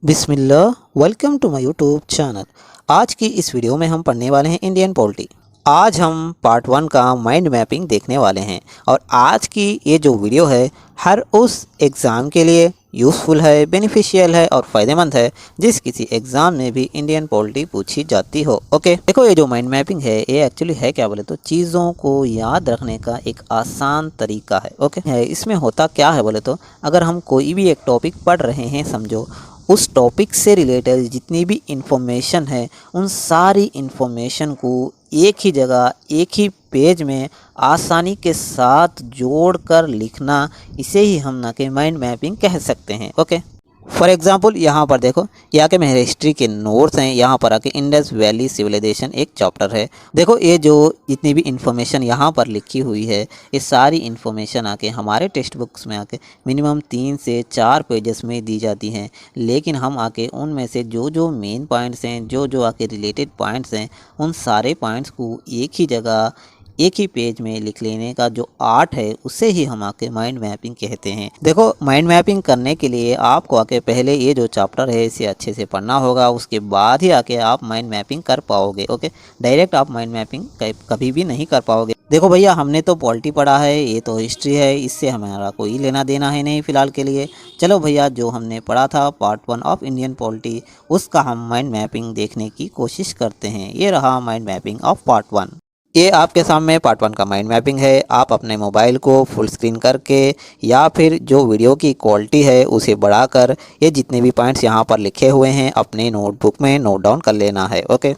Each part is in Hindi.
Bismillah, welcome to my YouTube channel. आज की इस वीडियो में हम पढ़ने वाले हैं इंडियन पॉलिटी। आज हम पार्ट 1 का माइंड मैपिंग देखने वाले हैं और आज की ये जो वीडियो है हर उस एग्ज़ाम के लिए यूज़फुल है, बेनिफिशियल है और फ़ायदेमंद है जिस किसी एग्ज़ाम में भी इंडियन पॉलिटी पूछी जाती हो। ओके, देखो ये जो माइंड मैपिंग है ये एक्चुअली है क्या बोले तो चीज़ों को याद रखने का एक आसान तरीका है। ओके है, इसमें होता क्या है बोले तो अगर हम कोई भी एक टॉपिक पढ़ रहे हैं, समझो उस टॉपिक से रिलेटेड जितनी भी इंफॉर्मेशन है उन सारी इंफॉर्मेशन को एक ही जगह एक ही पेज में आसानी के साथ जोड़कर लिखना, इसे ही हम ना कि माइंड मैपिंग कह सकते हैं। ओके, फॉर एग्ज़ाम्पल यहाँ पर देखो, यहाँ के मेरे हिस्ट्री के नोट्स हैं, यहाँ पर आके इंडस वैली सिविलाइजेशन एक चैप्टर है। देखो ये जो जितनी भी इंफॉर्मेशन यहाँ पर लिखी हुई है ये सारी इंफॉर्मेशन आके हमारे टेक्स्ट बुक्स में आके मिनिमम 3 से 4 पेजेस में दी जाती हैं, लेकिन हम आके उनमें से जो जो मेन पॉइंट्स हैं, जो जो आके रिलेटेड पॉइंट्स हैं, उन सारे पॉइंट्स को एक ही जगह एक ही पेज में लिख लेने का जो आर्ट है उसे ही हम आके माइंड मैपिंग कहते हैं। देखो माइंड मैपिंग करने के लिए आपको आके पहले ये जो चैप्टर है इसे अच्छे से पढ़ना होगा, उसके बाद ही आके आप माइंड मैपिंग कर पाओगे। ओके, डायरेक्ट आप माइंड मैपिंग कभी भी नहीं कर पाओगे। देखो भैया, हमने तो पॉलिटी पढ़ा है, ये तो हिस्ट्री है, इससे हमारा कोई लेना देना है नहीं फ़िलहाल के लिए। चलो भैया, जो हमने पढ़ा था पार्ट 1 ऑफ इंडियन पॉलिटी उसका हम माइंड मैपिंग देखने की कोशिश करते हैं। ये रहा माइंड मैपिंग ऑफ पार्ट 1। ये आपके सामने पार्ट 1 का माइंड मैपिंग है। आप अपने मोबाइल को फुल स्क्रीन करके या फिर जो वीडियो की क्वालिटी है उसे बढ़ाकर ये जितने भी पॉइंट्स यहाँ पर लिखे हुए हैं अपने नोटबुक में नोट डाउन कर लेना है। ओके,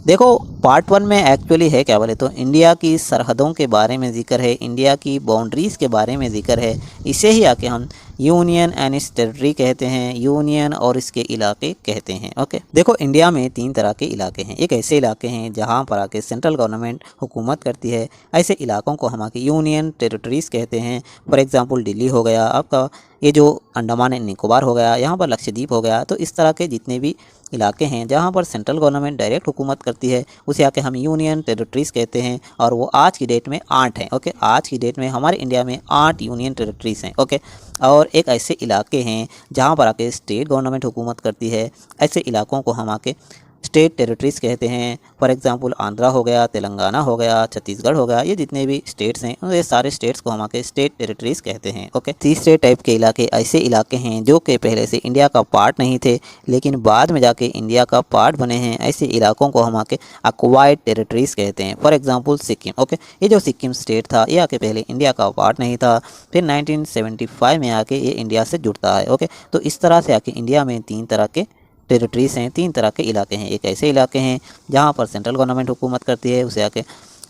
देखो पार्ट 1 में एक्चुअली है क्या बोले तो इंडिया की सरहदों के बारे में जिक्र है, इंडिया की बाउंड्रीज़ के बारे में जिक्र है। इसे ही आके हम यूनियन एंड इट्स टेरिटरी कहते हैं, यूनियन और इसके इलाके कहते हैं। ओके, देखो इंडिया में 3 तरह के इलाके हैं। एक ऐसे इलाके हैं जहां पर आके सेंट्रल गवर्नमेंट हुकूमत करती है, ऐसे इलाकों को हम आके यूनियन टेरिटरीज़ कहते हैं। फॉर एग्जांपल दिल्ली हो गया आपका, ये जो अंडमान एंड निकोबार हो गया, यहाँ पर लक्षद्वीप हो गया। तो इस तरह के जितने भी इलाके हैं जहाँ पर सेंट्रल गवर्नमेंट डायरेक्ट हुकूमत करती है उसे आके हम यूनियन टेरिटरीज़ कहते हैं, और वो आज की डेट में 8 हैं। ओके, आज की डेट में हमारे इंडिया में 8 यूनियन टेरिटरीज़ हैं। ओके, और एक ऐसे इलाके हैं जहाँ पर आके स्टेट गवर्नमेंट हुकूमत करती है, ऐसे इलाकों को हम आके स्टेट टेरिटरीज़ कहते हैं। फॉर एग्जांपल आंध्रा हो गया, तेलंगाना हो गया, छत्तीसगढ़ हो गया, ये जितने भी स्टेट्स हैं ये सारे स्टेट्स को हम आके स्टेट टेरिटरीज़ कहते हैं। ओके, तीसरे टाइप के इलाके ऐसे इलाके हैं जो कि पहले से इंडिया का पार्ट नहीं थे लेकिन बाद में जाके इंडिया का पार्ट बने हैं, ऐसे इलाकों को हम आके अक्वायर्ड टेरिटरीज़ कहते हैं। For example Sikkim. ओके, ये जो सिक्किम स्टेट था ये आके पहले इंडिया का पार्ट नहीं था, फिर 1975 में आके ये इंडिया से जुड़ता है। ओके, तो इस तरह से आके इंडिया में 3 तरह के टेरिटरीज़ हैं, 3 तरह के इलाके हैं। एक ऐसे इलाके हैं जहाँ पर सेंट्रल गवर्नमेंट हुकूमत करती है, उसे आके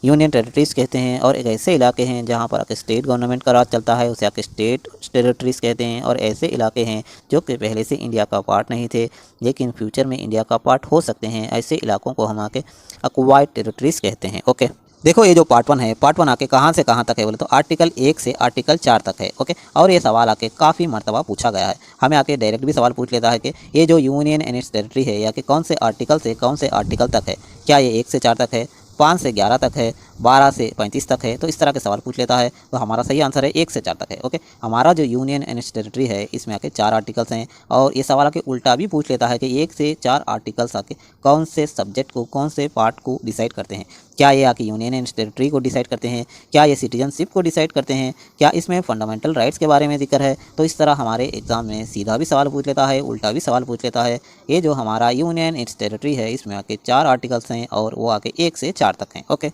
यूनियन टेरिटरीज़ कहते हैं, और एक ऐसे इलाके हैं जहाँ पर आके स्टेट गवर्नमेंट का राज चलता है, उसे आके स्टेट टेरिटरीज़ कहते हैं। और ऐसे इलाके हैं जो कि पहले से इंडिया का पार्ट नहीं थे लेकिन फ्यूचर में इंडिया का पार्ट हो सकते हैं, ऐसे इलाकों को हम आके अक्वायर्ड टेरिटरीज़ कहते हैं। ओके, देखो ये जो पार्ट 1 है, पार्ट 1 आके कहाँ से कहाँ तक है बोले तो आर्टिकल 1 से आर्टिकल 4 तक है। ओके, और ये सवाल आके काफ़ी मरतबा पूछा गया है। हमें आके डायरेक्ट भी सवाल पूछ लेता है कि ये जो यूनियन एंड इट्स टेरिटरी है या कि कौन से आर्टिकल से कौन से आर्टिकल तक है, क्या ये 1 से 4 तक है, 5 से 11 तक है, 12 से 35 तक है। तो इस तरह के सवाल पूछ लेता है, तो हमारा सही आंसर है 1 से 4 तक है। ओके, हमारा जो यूनियन एंड इट्स टेरिटरी है इसमें आके 4 आर्टिकल्स हैं, और ये सवाल आके उल्टा भी पूछ लेता है कि 1 से 4 आर्टिकल्स आके कौन से सब्जेक्ट को, कौन से पार्ट को डिसाइड करते हैं। क्या ये आके यूनियन एंड टेरिटरी को डिसाइड करते हैं, क्या ये सिटीजनशिप को डिसाइड करते हैं, क्या इसमें फंडामेंटल राइट्स के बारे में जिक्र है। तो इस तरह हमारे एग्जाम में सीधा भी सवाल पूछ लेता है, उल्टा भी सवाल पूछ लेता है। ये जो हमारा यूनियन एंड टेरिटरी है इसमें आके 4 आर्टिकल्स हैं और वो आके 1 से 4 तक हैं। ओके,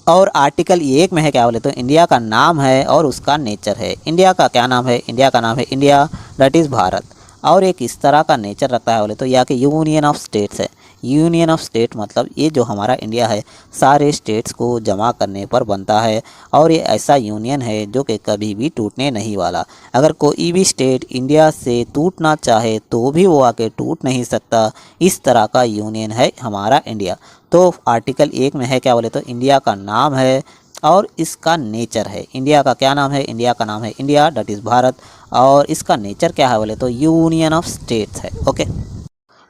और आर्टिकल 1 में है क्या बोले तो इंडिया का नाम है और उसका नेचर है। इंडिया का क्या नाम है? इंडिया का नाम है इंडिया, दैट इज़ भारत। और एक इस तरह का नेचर रखता है बोले तो यह कि यूनियन ऑफ स्टेट्स है। यूनियन ऑफ स्टेट मतलब ये जो हमारा इंडिया है सारे स्टेट्स को जमा करने पर बनता है, और ये ऐसा यूनियन है जो कि कभी भी टूटने नहीं वाला। अगर कोई भी स्टेट इंडिया से टूटना चाहे तो भी वो आके टूट नहीं सकता। इस तरह का यूनियन है हमारा इंडिया। तो आर्टिकल 1 में है क्या बोले तो इंडिया का नाम है और इसका नेचर है। इंडिया का क्या नाम है? इंडिया का नाम है इंडिया, दैट इज़ भारत, और इसका नेचर क्या है बोले तो यूनियन ऑफ स्टेट्स है। ओके,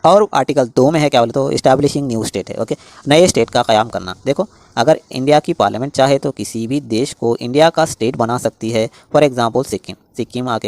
और आर्टिकल 2 में है क्या बोले तो इस्टेब्लिशिंग न्यू स्टेट है। ओके, नए स्टेट का क़याम करना। देखो अगर इंडिया की पार्लियामेंट चाहे तो किसी भी देश को इंडिया का स्टेट बना सकती है। फॉर एग्जांपल सिक्किम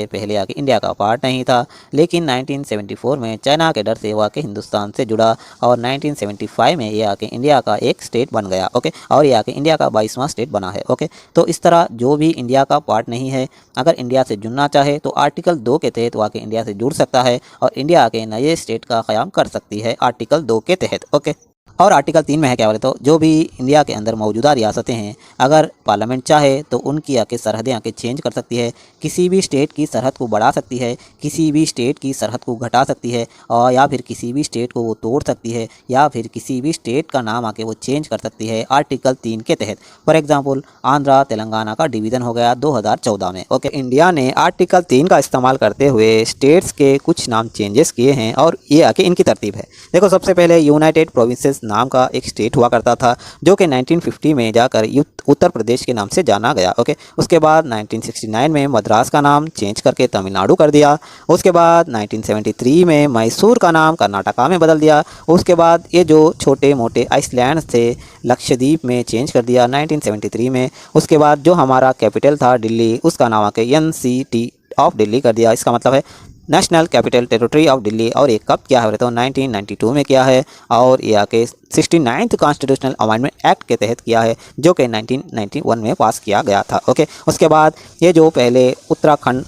पहले आके इंडिया का पार्ट नहीं था, लेकिन 1974 में चाइना के डर से वो आके हिंदुस्तान से जुड़ा और 1975 में ये आके इंडिया का एक स्टेट बन गया। ओके, और ये आके इंडिया का 22वां स्टेट बना है। ओके, तो इस तरह जो भी इंडिया का पार्ट नहीं है, अगर इंडिया से जुड़ना चाहे तो आर्टिकल 2 के तहत वो आके इंडिया से जुड़ सकता है और इंडिया के नए स्टेट का क़याम कर सकती है आर्टिकल 2 के तहत। ओके, और आर्टिकल 3 में है क्या बोले तो जो भी इंडिया के अंदर मौजूदा रियासतें हैं, अगर पार्लियामेंट चाहे तो उनकी आके सरहदें आके चेंज कर सकती है, किसी भी स्टेट की सरहद को बढ़ा सकती है, किसी भी स्टेट की सरहद को घटा सकती है, और या फिर किसी भी स्टेट को वो तोड़ सकती है, या फिर किसी भी स्टेट का नाम आके वो चेंज कर सकती है आर्टिकल 3 के तहत। फॉर एग्जाम्पल आंध्रा तेलंगाना का डिवीज़न हो गया 2014 में। ओके, इंडिया ने आर्टिकल 3 का इस्तेमाल करते हुए स्टेट्स के कुछ नाम चेंजेस किए हैं और ये आके इनकी तरतीब है। देखो, सबसे पहले यूनाइटेड प्रोविंसेस नाम का एक स्टेट हुआ करता था जो कि 1950 में जाकर उत्तर प्रदेश के नाम से जाना गया। ओके, उसके बाद 1969 में मद्रास का नाम चेंज करके तमिलनाडु कर दिया। उसके बाद 1973 में मैसूर का नाम कर्नाटका में बदल दिया। उसके बाद ये जो छोटे मोटे आइसलैंड थे लक्षद्वीप में चेंज कर दिया 1973 में। उसके बाद जो हमारा कैपिटल था दिल्ली, उसका नाम आके NCT ऑफ दिल्ली कर दिया। इसका मतलब है national capital territory of Delhi. और ये कब किया है तो 1992 में किया है, और ये आके 69th कॉन्स्टिट्यूशनल अमेंडमेंट एक्ट के तहत किया है जो कि 1991 में पास किया गया था। ओके, उसके बाद ये जो पहले उत्तराखंड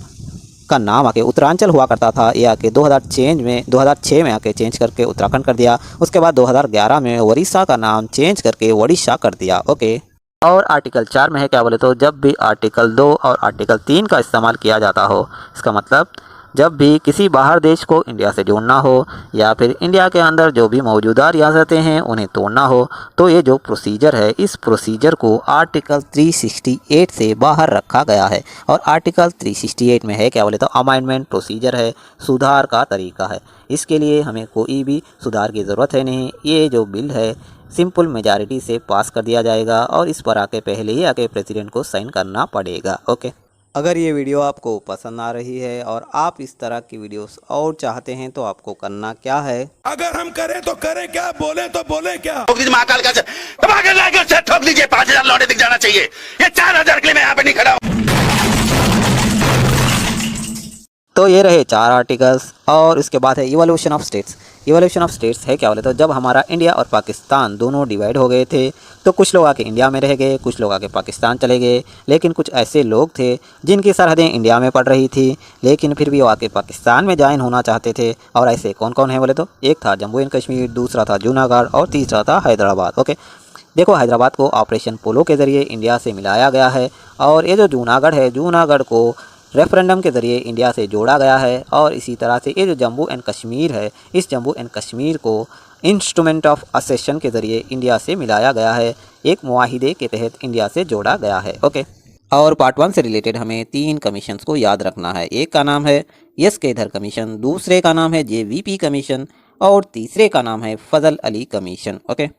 का नाम आके उत्तरांचल हुआ करता था, ये आके 2006 में आके चेंज करके उत्तराखंड कर दिया। उसके बाद 2011 में उड़ीसा का नाम चेंज करके ओडिशा कर दिया। ओके, और आर्टिकल 4 में है क्या बोले तो जब भी आर्टिकल 2 और आर्टिकल 3 का इस्तेमाल किया जाता हो, इसका मतलब जब भी किसी बाहर देश को इंडिया से जोड़ना हो या फिर इंडिया के अंदर जो भी मौजूदा रियासतें हैं उन्हें तोड़ना हो, तो ये जो प्रोसीजर है इस प्रोसीजर को आर्टिकल 368 से बाहर रखा गया है। और आर्टिकल 368 में है क्या बोले तो अमेंडमेंट प्रोसीजर है, सुधार का तरीका है। इसके लिए हमें कोई भी सुधार की ज़रूरत है नहीं। ये जो बिल है सिंपल मेजॉरिटी से पास कर दिया जाएगा और इस पर आके पहले ही आके प्रेसिडेंट को साइन करना पड़ेगा। ओके, अगर ये वीडियो आपको पसंद आ रही है और आप इस तरह की वीडियोस और चाहते हैं तो आपको करना क्या है, अगर हम करें तो करें क्या, बोले तो बोले क्या, महाकाल का ठोक लीजिए। 5000 लौटे दिख जाना चाहिए। ये 4000 के लिए मैं यहाँ पे नहीं खड़ा हूँ। तो ये रहे 4 आर्टिकल्स। और इसके बाद है evolution of states. Evolution of states है क्या बोले तो जब हमारा इंडिया और पाकिस्तान दोनों डिवाइड हो गए थे तो कुछ लोग आके इंडिया में रह गए, कुछ लोग आके पाकिस्तान चले गए, लेकिन कुछ ऐसे लोग थे जिनकी सरहदें इंडिया में पड़ रही थी लेकिन फिर भी वो आके पाकिस्तान में ज्वाइन होना चाहते थे। और ऐसे कौन कौन है बोले तो एक था जम्मू एंड कश्मीर, दूसरा था जूनागढ़ और तीसरा था हैदराबाद। ओके, देखो हैदराबाद को ऑपरेशन पोलो के ज़रिए इंडिया से मिलाया गया है और ये जो जूनागढ़ है, जूनागढ़ को रेफरेंडम के ज़रिए इंडिया से जोड़ा गया है। और इसी तरह से ये जो जम्मू एंड कश्मीर है, इस जम्मू एंड कश्मीर को इंस्ट्रूमेंट ऑफ असेशन के ज़रिए इंडिया से मिलाया गया है, एक मुआहिदे के तहत इंडिया से जोड़ा गया है। ओके, और पार्ट 1 से रिलेटेड हमें 3 कमीशंस को याद रखना है। एक का नाम है यस केधर कमीशन, दूसरे का नाम है JVP कमीशन और तीसरे का नाम है फजल अली कमीशन। ओके,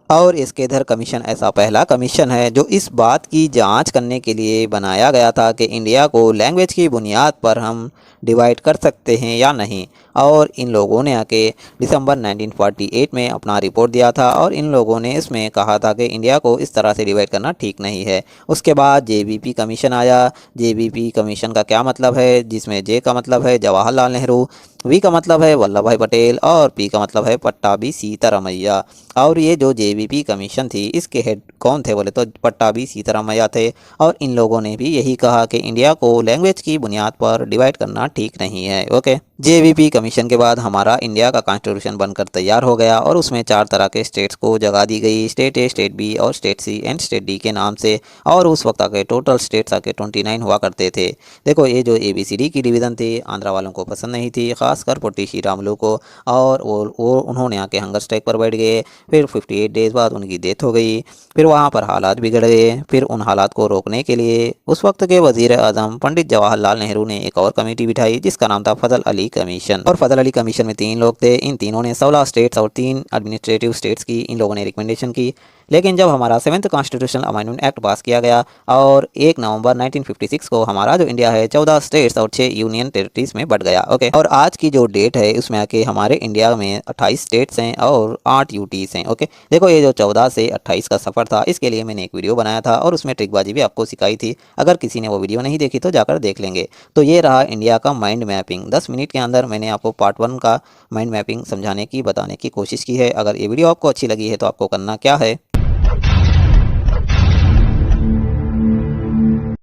और इसके इधर कमीशन ऐसा पहला कमीशन है जो इस बात की जांच करने के लिए बनाया गया था कि इंडिया को लैंग्वेज की बुनियाद पर हम डिवाइड कर सकते हैं या नहीं। और इन लोगों ने आके दिसंबर 1948 में अपना रिपोर्ट दिया था और इन लोगों ने इसमें कहा था कि इंडिया को इस तरह से डिवाइड करना ठीक नहीं है। उसके बाद JVP कमीशन आया। JVP कमीशन का क्या मतलब है, जिसमें J का मतलब है जवाहरलाल नेहरू, V का मतलब है वल्लभ भाई पटेल और P का मतलब है पट्टाभी सीतारामैया। और ये जो JVP कमीशन थी इसके हेड कौन थे बोले तो पट्टाभी सीतारामैया थे। और इन लोगों ने भी यही कहा कि इंडिया को लैंग्वेज की बुनियाद पर डिवाइड करना ठीक नहीं है। ओके, JVP कमीशन के बाद हमारा इंडिया का कॉन्स्टिट्यूशन बनकर तैयार हो गया और उसमें 4 तरह के स्टेट्स को जगह दी गई, स्टेट A, स्टेट B और state C and state D के नाम से। और उस वक्त आके टोटल स्टेट्स आके 29 हुआ करते थे। देखो, ये जो ABCD की डिवीज़न थी आंध्रा वालों को पसंद नहीं थी, खासकर पोटी श्रीरामुलु को, और वो उन्होंने आके हंगर स्ट्राइक पर बैठ गए। फिर 58 डेज़ बाद उनकी डेथ हो गई। फिर वहाँ पर हालात बिगड़ गए। फिर उन हालात को रोकने के लिए उस वक्त के वज़ीर आज़म पंडित जवाहरलाल नेहरू ने एक और कमेटी बिठाई जिसका नाम था फजल अली कमीशन। और फजल अली कमीशन में 3 लोग थे। इन तीनों ने 16 स्टेट्स और 3 एडमिनिस्ट्रेटिव स्टेट्स की इन लोगों ने रिकमेंडेशन की लेकिन जब हमारा 7th कॉन्स्टिट्यूशनल अमेंडमेंट एक्ट पास किया गया और 1 नवंबर 1956 को हमारा जो इंडिया है 14 स्टेट्स और 6 यूनियन टेरिटरीज में बढ़ गया। ओके, और आज की जो डेट है उसमें आके हमारे इंडिया में 28 स्टेट्स हैं और 8 यूटीज हैं। ओके, देखो ये जो 14 से 28 का सफ़र था, इसके लिए मैंने एक वीडियो बनाया था और उसमें ट्रिकबाजी भी आपको सिखाई थी। अगर किसी ने वो वीडियो नहीं देखी तो जाकर देख लेंगे। तो ये रहा इंडिया का माइंड मैपिंग। 10 मिनट के अंदर मैंने आपको पार्ट 1 का माइंड मैपिंग समझाने की, बताने की कोशिश की है। अगर ये वीडियो आपको अच्छी लगी है तो आपको करना क्या है,